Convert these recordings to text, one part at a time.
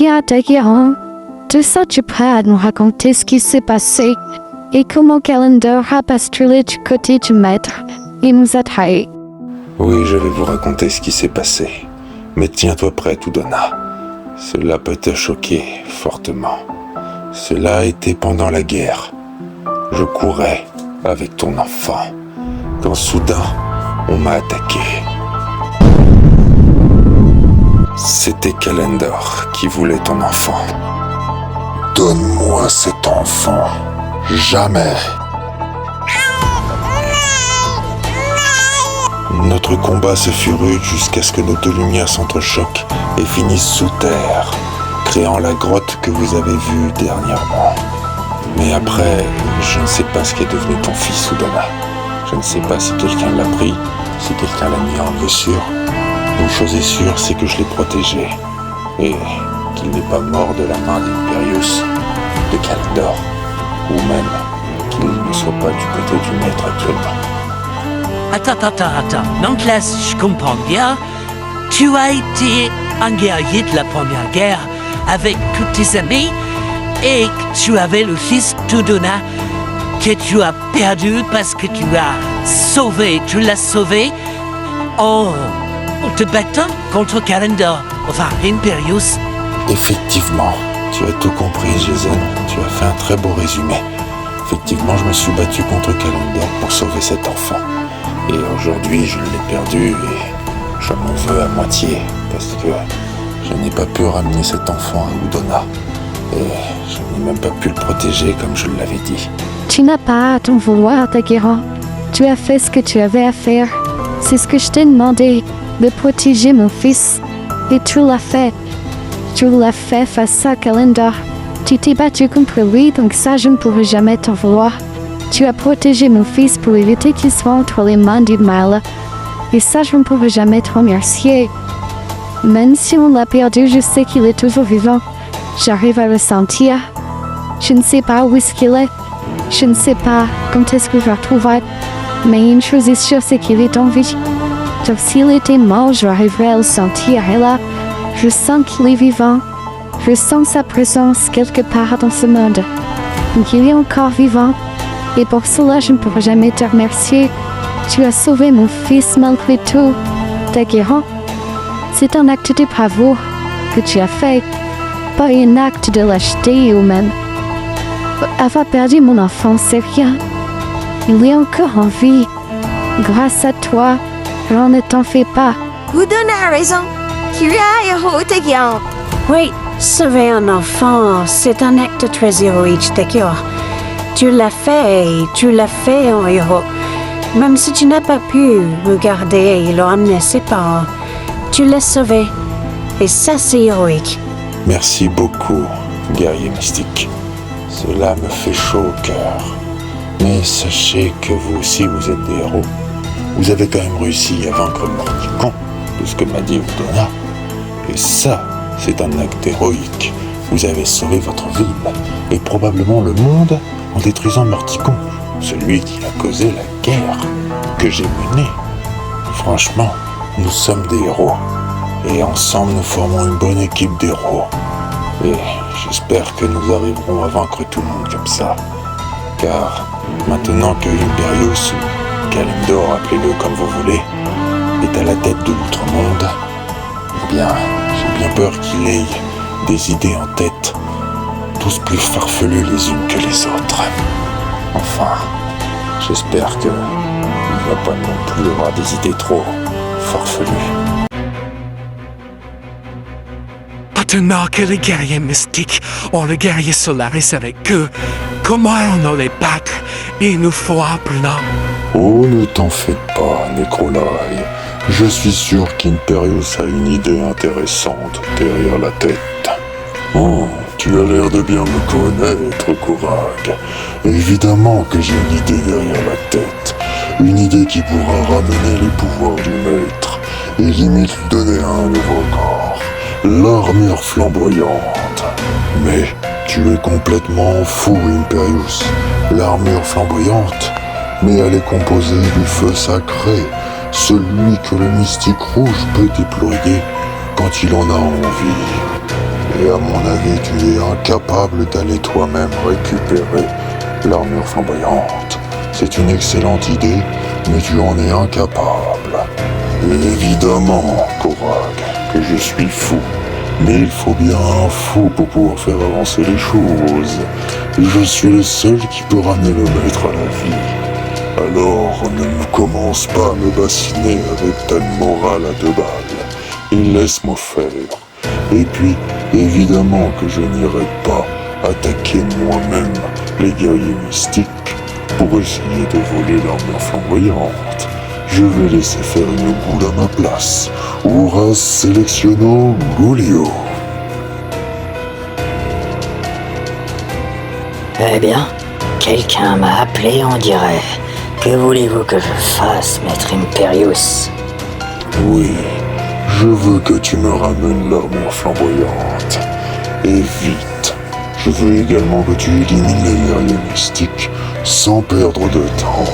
Tiens, Daguerre, de ça tu es prêt à nous raconter ce qui s'est passé et comment Calendar a basculé du côté du maître et nous a trahis. Oui, je vais vous raconter ce qui s'est passé. Mais tiens-toi prête, Udona. Cela peut te choquer fortement. Cela a été pendant la guerre. Je courais avec ton enfant, quand soudain, on m'a attaqué. C'était Calendar qui voulait ton enfant. Donne-moi cet enfant. Jamais. Notre combat se fut rude jusqu'à ce que nos deux lumières s'entrechoquent et finissent sous terre, créant la grotte que vous avez vue dernièrement. Mais après, je ne sais pas ce qui est devenu ton fils, Udona. Je ne sais pas si quelqu'un l'a pris, si quelqu'un l'a mis en blessure. Une chose est sûre, c'est que je l'ai protégé. Et qu'il n'est pas mort de la main d'Imperius, de Calendar, ou même qu'il ne soit pas du côté du maître actuellement. Attends. Donc là, si je comprends bien, tu as été un guerrier de la Première Guerre avec tous tes amis et tu avais le fils d'Udona que tu as perdu parce que tu l'as sauvé en te battant contre Calendar, enfin Imperius. Effectivement, tu as tout compris, Jason. Tu as fait un très beau résumé. Effectivement, je me suis battu contre Calendar pour sauver cet enfant. Et aujourd'hui, je l'ai perdu et je m'en veux à moitié parce que je n'ai pas pu ramener cet enfant à Udona. Et je n'ai même pas pu le protéger comme je l'avais dit. Tu n'as pas à t'en vouloir, Daguerre. Tu as fait ce que tu avais à faire. C'est ce que je t'ai demandé, de protéger mon fils. Et tu l'as fait. Tu l'as fait face à Calendar. Tu t'es battu contre lui, donc ça je ne pourrai jamais t'en vouloir. Tu as protégé mon fils pour éviter qu'il soit entre les mains du mal. Et ça je ne pourrai jamais te remercier. Même si on l'a perdu, je sais qu'il est toujours vivant. J'arrive à le sentir. Je ne sais pas où est-ce qu'il est. Je ne sais pas quand est-ce que je vais le retrouver. Mais une chose est sûre, c'est qu'il est en vie. Donc s'il était mort, j'arriverai à le sentir. Et là, je sens qu'il est vivant. Je sens sa présence quelque part dans ce monde. Donc il est encore vivant. Et pour cela, je ne pourrai jamais te remercier. Tu as sauvé mon fils malgré tout. Daguerre, c'est un acte de bravoure que tu as fait. Pas un acte de lâcheté ou même. Avoir perdu mon enfant, c'est rien. Il est encore en vie. Grâce à toi, alors ne t'en fais pas. Udona a raison. Kiria est Daguerre. Oui, sauver un enfant, c'est un acte très héroïque, Daguerre. Tu l'as fait et tu l'as fait en héros. Même si tu n'as pas pu regarder et le ramener à ses parents, tu l'as sauvé. Et ça, c'est héroïque. Merci beaucoup, guerrier mystique. Cela me fait chaud au cœur. Mais sachez que vous aussi, vous êtes des héros. Vous avez quand même réussi à vaincre Morticon, de ce que m'a dit Udona. Et ça, c'est un acte héroïque. Vous avez sauvé votre ville et probablement le monde en détruisant Morticon, celui qui a causé la guerre que j'ai menée. Franchement, nous sommes des héros. Et ensemble, nous formons une bonne équipe d'héros. Et j'espère que nous arriverons à vaincre tout le monde comme ça. Car maintenant que Imperius ou Calendar, appelez-le comme vous voulez, est à la tête de l'outre-monde, eh bien, j'ai bien peur qu'il ait des idées en tête, tous plus farfelues les unes que les autres. Enfin, j'espère qu'il ne va pas non plus avoir des idées trop farfelues. Maintenant que les guerriers mystiques ont le guerrier Solaris avec eux, comment on les battre? Il nous faut un plan. Oh, ne t'en fais pas, Necrolai. Je suis sûr qu'Imperius a une idée intéressante derrière la tête. Oh, tu as l'air de bien me connaître, Korag. Évidemment que j'ai une idée derrière la tête. Une idée qui pourra ramener les pouvoirs du maître et limite lui donner un nouveau corps. L'armure flamboyante. Mais tu es complètement fou, Imperius. L'armure flamboyante, mais elle est composée du feu sacré, celui que le mystique rouge peut déployer quand il en a envie. Et à mon avis, tu es incapable d'aller toi-même récupérer l'armure flamboyante. C'est une excellente idée, mais tu en es incapable. Évidemment, Korag, que je suis fou. Mais il faut bien un fou pour pouvoir faire avancer les choses. Et je suis le seul qui peut ramener le maître à la vie. Alors ne commence pas à me bassiner avec ta morale à 2 balles. Et laisse-moi faire. Et puis, évidemment que je n'irai pas attaquer moi-même les guerriers mystiques pour essayer de voler l'armure flamboyante. Je vais laisser faire une goule à ma place. Ura selecciono Gulio. Eh bien, quelqu'un m'a appelé, on dirait. Que voulez-vous que je fasse, maître Imperius? Oui, je veux que tu me ramènes l'armure flamboyante. Et vite. Je veux également que tu élimines les guerriers mystiques sans perdre de temps.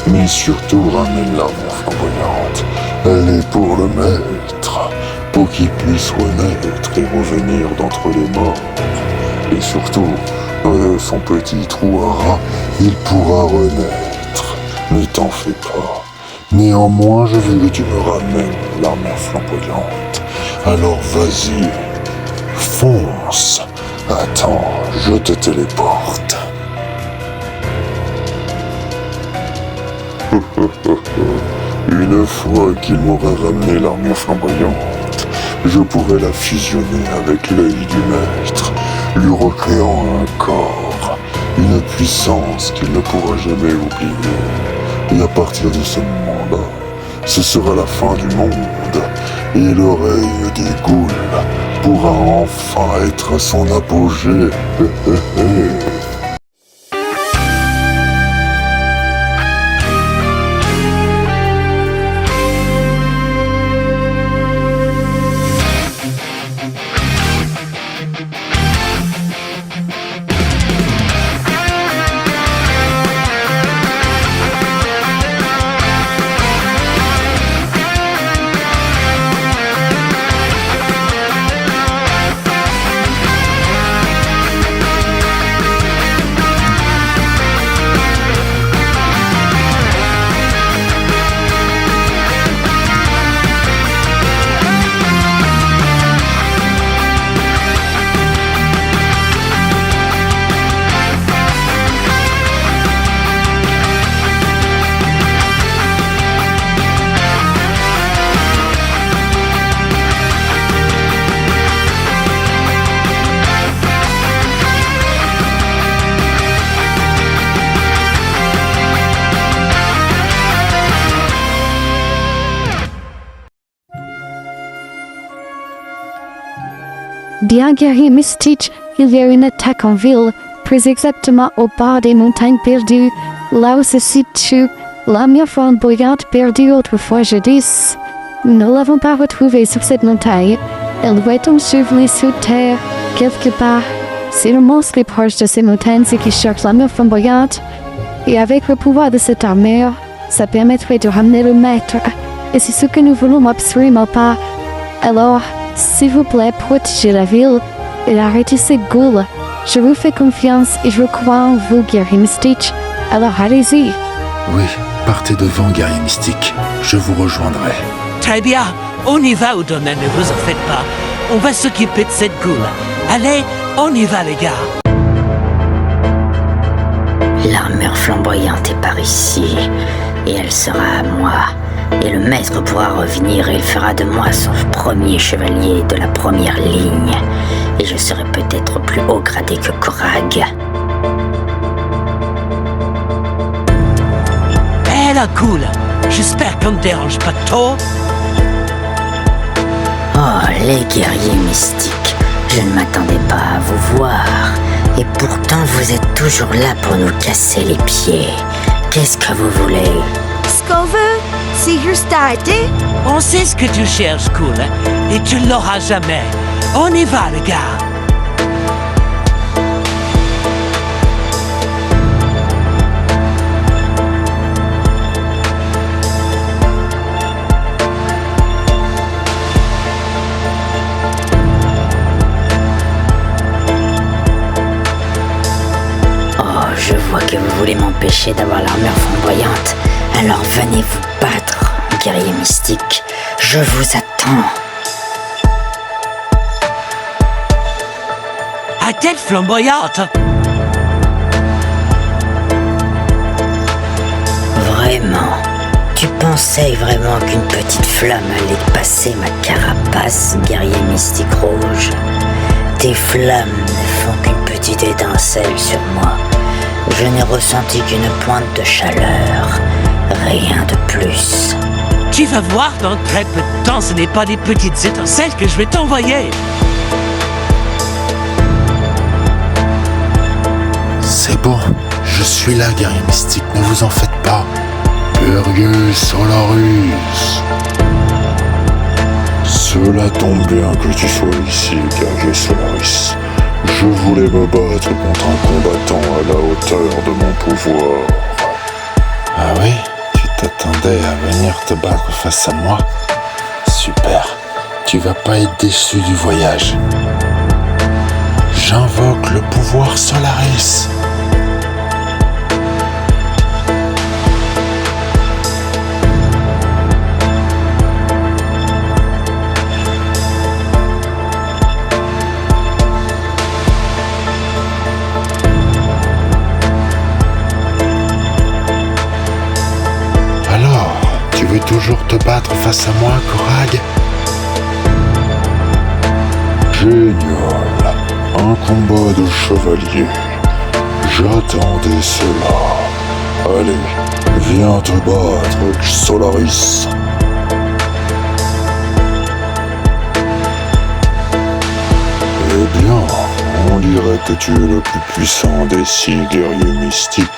Mais surtout ramène l'armure flamboyante. Elle est pour le maître, pour qu'il puisse renaître et revenir d'entre les morts. Et surtout, son petit trou à rat, il pourra renaître. Ne t'en fais pas. Néanmoins, je veux que tu me ramènes l'armure flamboyante. Alors vas-y, fonce. Attends, je te téléporte. Une fois qu'il m'aura ramené l'armure flamboyante, je pourrai la fusionner avec l'œil du maître, lui recréant un corps, une puissance qu'il ne pourra jamais oublier. Et à partir de ce moment-là, ce sera la fin du monde, et le règne des ghouls pourra enfin être à son apogée. Bien guerrier mystique, il y a une attaque en ville, plus exactement au bord des montagnes perdues, là où se situe l'armure flamboyante perdue autrefois jadis. Nous ne l'avons pas retrouvée sur cette montagne. Elle doit être ensevelie sous terre, quelque part. C'est le monstre qui est proche de ces montagnes et qui cherche l'armure flamboyante. Et avec le pouvoir de cette armure, ça permettrait de ramener le maître. Et c'est ce que nous voulons absolument pas. Alors, s'il vous plaît, protégez la ville et arrêtez ces ghouls. Je vous fais confiance et je crois en vous, guerrier mystique. Alors allez-y. Oui, partez devant, guerrier mystique. Je vous rejoindrai. Très bien, on y va au domaine, ne vous en faites pas. On va s'occuper de cette goule. Allez, on y va les gars. L'armure flamboyante est par ici, et elle sera à moi. Et le maître pourra revenir et il fera de moi son premier chevalier de la première ligne. Et je serai peut-être plus haut gradé que Korag. Hé la goule, j'espère qu'on ne dérange pas trop. Oh, les guerriers mystiques, je ne m'attendais pas à vous voir. Et pourtant, vous êtes toujours là pour nous casser les pieds. Qu'est-ce que vous voulez? Ce qu'on veut, c'est juste arrêter. On sait ce que tu cherches, cool, et tu l'auras jamais. On y va, les gars. que vous voulez m'empêcher d'avoir l'armure flamboyante, alors venez vous battre, guerrier mystique. Je vous attends. A-t-elle flamboyante? Vraiment? Tu pensais vraiment qu'une petite flamme allait passer ma carapace, guerrier mystique rouge? Tes flammes ne font qu'une petite étincelle sur moi. Je n'ai ressenti qu'une pointe de chaleur, rien de plus. Tu vas voir dans très peu de temps, ce n'est pas des petites étincelles que je vais t'envoyer. C'est bon, je suis là, guerrier mystique, ne vous en faites pas. Guerrier Solarus. Cela tombe bien que tu sois ici, guerrier Solaris. Je voulais me battre contre un combattant à la hauteur de mon pouvoir. Ah oui? Tu t'attendais à venir te battre face à moi? Super, tu vas pas être déçu du voyage. J'invoque le pouvoir Solaris. Alors, tu veux toujours te battre face à moi, Korag? Génial, un combat de chevaliers. J'attendais cela. Allez, viens te battre, Solaris. Eh bien, on dirait que tu es le plus puissant des 6 guerriers mystiques.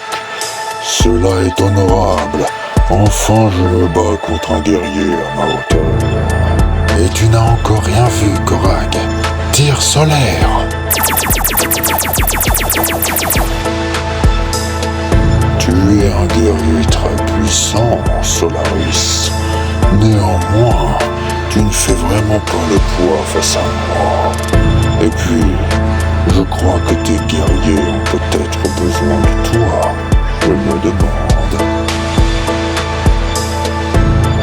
Cela est honorable. Enfin, je me bats contre un guerrier à ma hauteur. Et tu n'as encore rien vu, Korag. Tir solaire. Tu es un guerrier très puissant, Solaris. Néanmoins, tu ne fais vraiment pas le poids face à moi. Et puis, je crois que tes guerriers ont peut-être besoin de toi. Je me demande.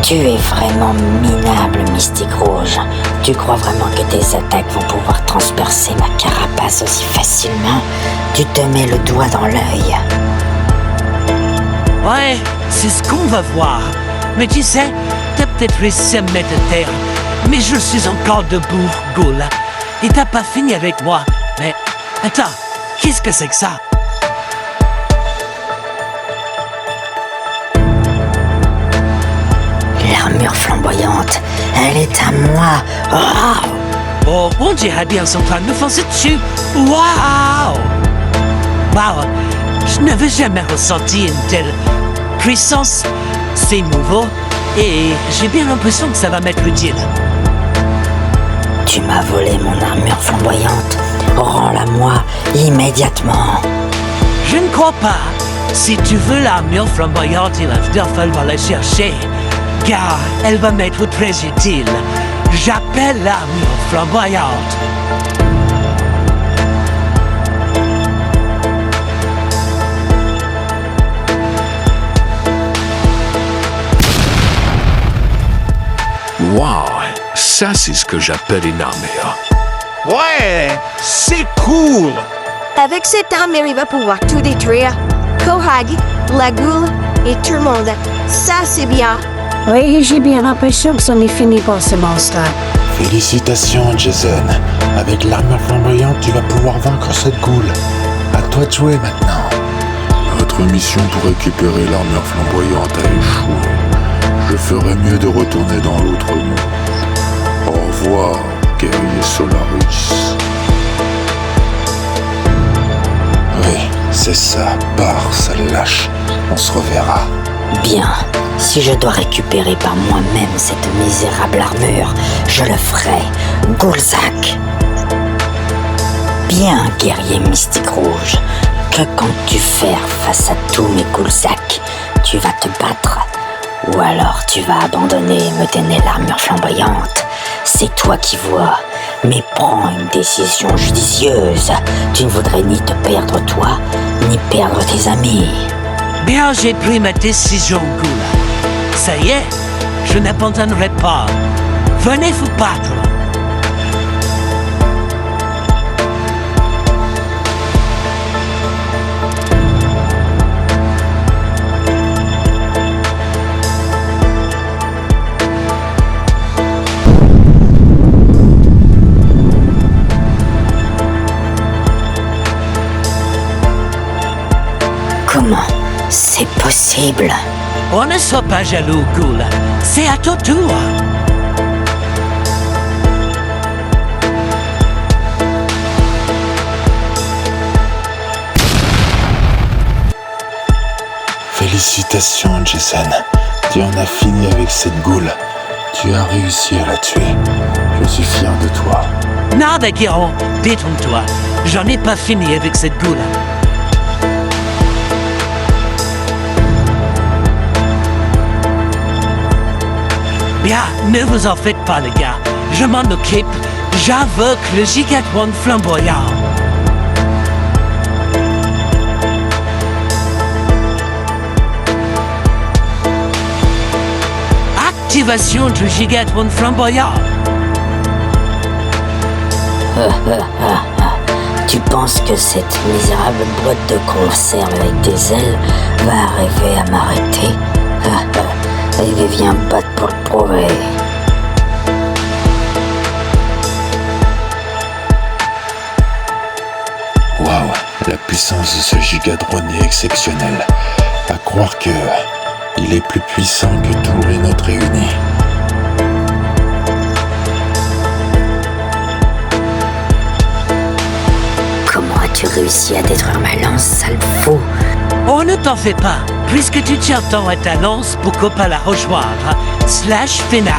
Tu es vraiment minable, Mystique Rouge. Tu crois vraiment que tes attaques vont pouvoir transpercer ma carapace aussi facilement? Tu te mets le doigt dans l'œil. Ouais, c'est ce qu'on va voir. Mais tu sais, t'as peut-être réussi à me mettre à terre. Mais je suis encore debout, Ghoul. Et t'as pas fini avec moi. Mais attends, qu'est-ce que c'est que ça? L'armure flamboyante, elle est à moi. Oh, on dirait bien sont en train de me foncer dessus. Waouh! Waouh! Je n'avais jamais ressenti une telle puissance. C'est nouveau et j'ai bien l'impression que ça va m'être utile. Tu m'as volé mon armure flamboyante. Rends-la-moi immédiatement. Je ne crois pas. Si tu veux l'armure flamboyante, il va falloir la chercher. Car elle va m'être très utile. J'appelle l'armure flamboyante. Wow, ça c'est ce que j'appelle une armure. Ouais, c'est cool. Avec cette armure, il va pouvoir tout détruire. Korag, la Ghoul et tout le monde. Ça, c'est bien. Oui, j'ai bien l'impression que c'en est fini pour ce monstre. Félicitations, Jason. Avec l'armure flamboyante, tu vas pouvoir vaincre cette Ghoul. À toi de jouer maintenant. Notre mission pour récupérer l'armure flamboyante a échoué. Je ferais mieux de retourner dans l'autre monde. Au revoir, guerrier Solaris. Oui, c'est ça. Pars, sale lâche. On se reverra. Bien, si je dois récupérer par moi-même cette misérable armure, je le ferai. Ghoulzak. Bien, guerrier mystique rouge. Que comptes-tu faire face à tous mes Ghoulzak? Tu vas te battre? Ou alors tu vas abandonner et me donner l'armure flamboyante? C'est toi qui vois. Mais prends une décision judicieuse. Tu ne voudrais ni te perdre toi, ni perdre tes amis. Bien, j'ai pris ma décision, Gula. Ça y est, je n'abandonnerai pas. Venez vous battre. Comment c'est possible? On ne soit pas jaloux, Gula. C'est à ton tour. Félicitations, Jason. Tu en as fini avec cette goule. Tu as réussi à la tuer. Je suis fier de toi. Nada, Guéron, détrompe-toi. J'en ai pas fini avec cette Gula. Bien, ne vous en faites pas, les gars. Je m'en occupe. J'invoque le Gigatron flamboyant. Activation du Gigatron flamboyant. Tu penses que cette misérable boîte de conserve avec des ailes va arriver à m'arrêter? Allez, viens me battre pour le prouver. Waouh, la puissance de ce Gigadron est exceptionnelle. À croire que il est plus puissant que tous les nôtres réunis. Comment as-tu réussi à détruire ma lance, sale fou? Oh, ne t'en fais pas, puisque tu tiens tant à ta lance, pourquoi pas la rejoindre? Slash finale.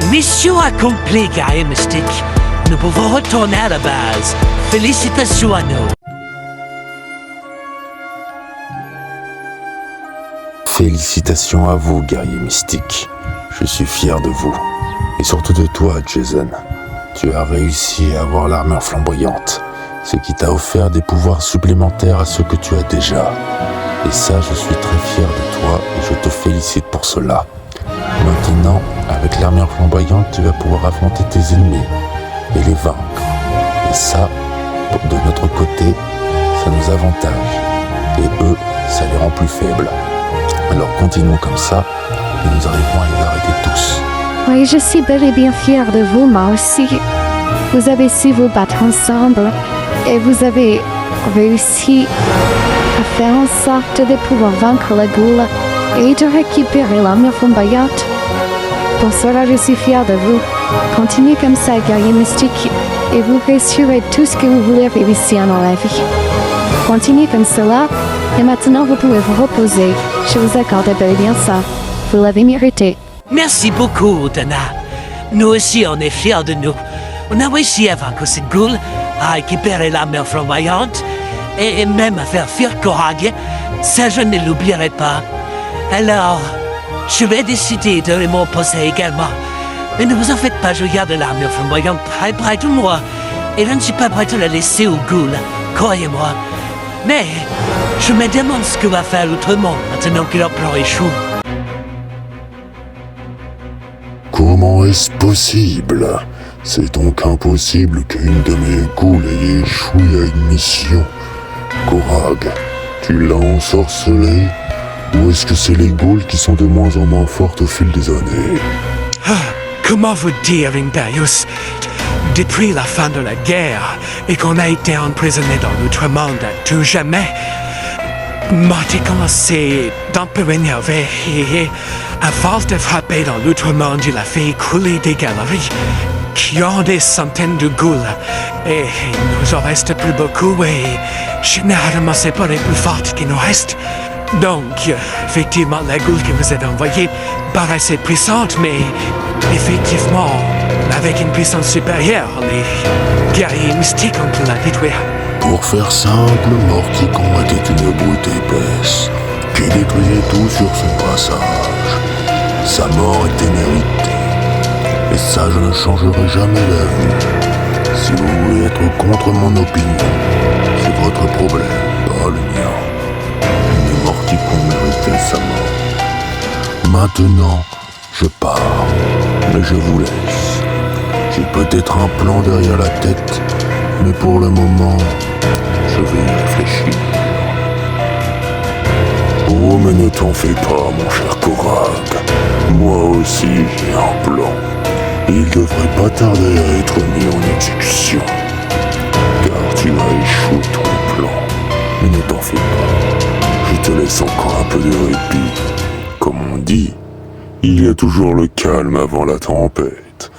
Mission accomplie, Guerrier Mystique. Nous pouvons retourner à la base. Félicitations à nous. Félicitations à vous, guerrier mystique. Je suis fier de vous. Et surtout de toi, Jason. Tu as réussi à avoir l'armure flamboyante, ce qui t'a offert des pouvoirs supplémentaires à ceux que tu as déjà. Et ça, je suis très fier de toi et je te félicite pour cela. Maintenant, avec l'armure flamboyante, tu vas pouvoir affronter tes ennemis et les vaincre. Et ça, de notre côté, ça nous avantage. Et eux, ça les rend plus faibles. Alors continuons comme ça et nous arriverons à les arrêter tous. Oui, je suis bel et bien fière de vous, moi aussi. Vous avez su vous battre ensemble et vous avez réussi à faire en sorte de pouvoir vaincre la goule et de récupérer l'armure flamboyante. Pour cela, je suis fière de vous. Continuez comme ça, guerrier mystique, et vous réussirez tout ce que vous voulez réussir dans la vie. Continuez comme cela, et maintenant vous pouvez vous reposer. Je vous accorde bel et bien ça. Vous l'avez mérité. Merci beaucoup, Dana. Nous aussi, on est fiers de nous. On a réussi à vaincre cette goule, à récupérer l'armure flamboyante, et même à faire fuir Korag. Ça, je ne l'oublierai pas. Alors, je vais décider de m'opposer également. Mais ne vous en faites pas, je garde l'armure flamboyante près de moi. Et je ne suis pas prêt à la laisser aux ghouls, croyez-moi. Mais, je me demande ce que va faire l'Outre-Monde maintenant que leur plan échoue. Comment est-ce possible? C'est donc impossible qu'une de mes ghouls ait échoué à une mission. Korag, tu l'as ensorcelé? Ou est-ce que c'est les ghouls qui sont de moins en moins fortes au fil des années? Comment vous dire, Imperius? Depuis la fin de la guerre et qu'on a été emprisonné dans l'Outre-Monde à tout jamais, Marty commençait d'un peu énervé et à force de frapper dans l'Outre-Monde, il a fait écouler des galeries qui ont des centaines de ghouls. Et il nous en reste plus beaucoup et généralement c'est pas les plus fortes qui nous restent. Donc, effectivement, la goule que vous avez envoyée paraissait puissante, mais effectivement, avec une puissance supérieure, les guerriers mystiques ont pu la détruire. Pour faire simple, Morticon était une brute épaisse qui détruisait tout sur son passage. Sa mort était méritée, et ça je ne changerai jamais d'avis. Si vous voulez être contre mon opinion, c'est votre problème, pas le mien. Mais Morticon méritait sa mort. Maintenant, je pars, mais je vous laisse. J'ai peut-être un plan derrière la tête, mais pour le moment, je vais y réfléchir. Oh, mais ne t'en fais pas, mon cher Korag. Moi aussi, j'ai un plan. Il devrait pas tarder à être mis en exécution. Car tu as échoué ton plan. Mais ne t'en fais pas. Je te laisse encore un peu de répit. Comme on dit, il y a toujours le calme avant la tempête.